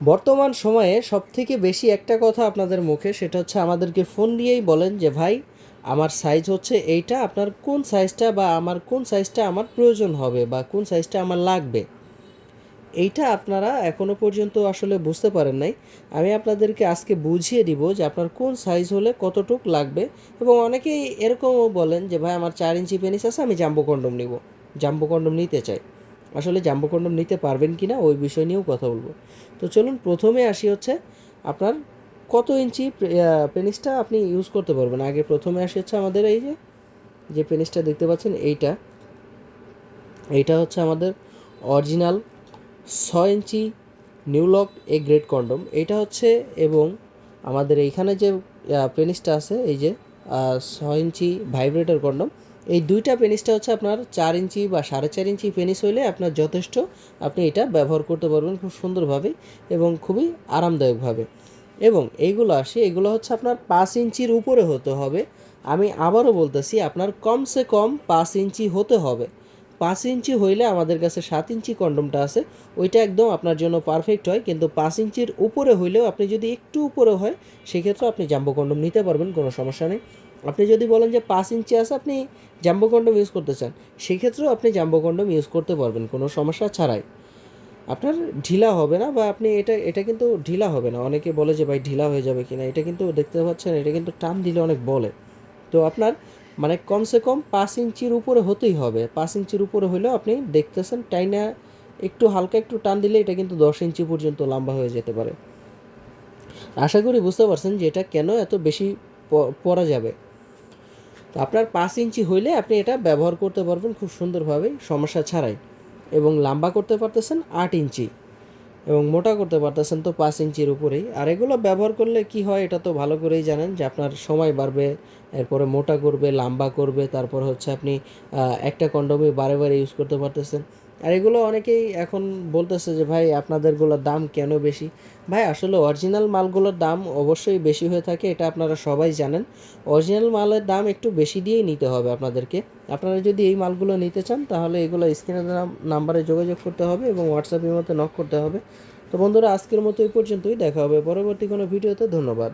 বর্তমান সময়ে সবথেকে বেশি একটা কথা আপনাদের মুখে, সেটা হচ্ছে আমাদেরকে ফোন দিয়েই বলেন যে ভাই আমার সাইজ হচ্ছে এইটা, আপনার কোন সাইজটা বা আমার কোন সাইজটা আমার প্রয়োজন হবে বা কোন সাইজটা আমার লাগবে। এইটা আপনারা এখনও পর্যন্ত আসলে বুঝতে পারেন নাই। আমি আপনাদেরকে আজকে বুঝিয়ে দিব যে আপনার কোন সাইজ হলে কতটুক লাগবে। এবং অনেকেই এরকমও বলেন যে ভাই আমার 4 ইঞ্চি পেনিস আছে, আমি জাম্বো কন্ডম নিব, জাম্বো কন্ডম নিতে চাই। আসলে জাম্বো কন্ডম নিতে পারবেন কি না ওই বিষয় নিয়েও কথা বলবো। তো চলুন প্রথমে আসি হচ্ছে আপনার কত ইঞ্চি পেনিসটা আপনি ইউজ করতে পারবেন। আগে প্রথমে আসি হচ্ছে আমাদের এই যে যে পেনিসটা দেখতে পাচ্ছেন এইটা, এইটা হচ্ছে আমাদের অরিজিনাল 6 ইঞ্চি নিউলক এ গ্রেড কন্ডম এটা হচ্ছে। এবং আমাদের এইখানে যে পেনিসটা আছে এই যে 6 ইঞ্চি ভাইব্রেটর কন্ডম, এই দুইটা পেনিসটা হচ্ছে আপনার 4 ইঞ্চি বা 4.5 ইঞ্চি পেনিস হইলে আপনার যথেষ্ট। আপনি এটা ব্যবহার করতে পারবেন খুব সুন্দরভাবে এবং খুবই আরামদায়কভাবে। এবং এইগুলো এগুলো হচ্ছে আপনার 5 ইঞ্চির উপরে হতে হবে। আমি আবারও বলতেছি, আপনার কমসে কম 5 ইঞ্চি হতে হবে। 5 ইঞ্চি হইলে আমাদের কাছে 7 ইঞ্চি কন্ডমটা আছে, ওইটা একদম আপনার জন্য পারফেক্ট হয়। কিন্তু 5 ইঞ্চির উপরে হইলেও, আপনি যদি একটু উপরে হয় সেক্ষেত্রে আপনি জাম্বো কন্ডম নিতে পারবেন, কোনো সমস্যা নেই। আপনি যদি বলেন যে 5 ইঞ্চি আছে, আপনি জাম্বো কন্ডম ইউজ করতে চান, সেক্ষেত্রেও আপনি জাম্বো কন্ডম ইউজ করতে পারবেন কোনো সমস্যা ছাড়াই। আপনার ঢিলা হবে না, বা আপনি এটা এটা কিন্তু ঢিলা হবে না। অনেকে বলে যে ভাই ঢিলা হয়ে যাবে কিনা, এটা কিন্তু দেখতে পাচ্ছেন, এটা কিন্তু টান দিলে অনেক বলে। তো আপনার মানে কমসে কম 5 ইঞ্চির উপরে হতেই হবে। 5 ইঞ্চির উপরে হলেও আপনি দেখতেছেন টাইনা একটু হালকা একটু টান দিলে এটা কিন্তু 10 ইঞ্চি পর্যন্ত লম্বা হয়ে যেতে পারে। আশা করি বুঝতে পারছেন যে এটা কেন এত বেশি পরা যাবে। তো আপনার 5 ইঞ্চি হইলে আপনি এটা ব্যবহার করতে পারবেন খুব সুন্দরভাবে, সমস্যা ছাড়াই। এবং লম্বা করতে পারতেছেন 8 ইঞ্চি, এবং মোটা করতে পারতেছেন তো 5 ইঞ্চির উপরেই। আর এগুলো ব্যবহার করলে কি হয় এটা তো ভালো করেই জানেন, যে আপনার সময় বাড়বে, এরপরে মোটা করবে, লম্বা করবে, তারপর হচ্ছে আপনি একটা কন্ডোমই বারে বারে ইউজ করতে পারতেছেন। আর এগুলো অনেকেই এখন বলতেছে যে ভাই আপনাদেরগুলোর দাম কেন বেশি। ভাই আসলে অরিজিনাল মালগুলোর দাম অবশ্যই বেশি হয়ে থাকে, এটা আপনারা সবাই জানেন। অরিজিনাল মালের দাম একটু বেশি দিয়েই নিতে হবে আপনাদেরকে। আপনারা যদি এই মালগুলো নিতে চান তাহলে এগুলো স্ক্রিনে নাম্বারে যোগাযোগ করতে হবে এবং হোয়াটসঅ্যাপের মধ্যে নক করতে হবে। তো বন্ধুরা, আজকের মতো এই পর্যন্তই। দেখা হবে পরবর্তী কোনো ভিডিওতে। ধন্যবাদ।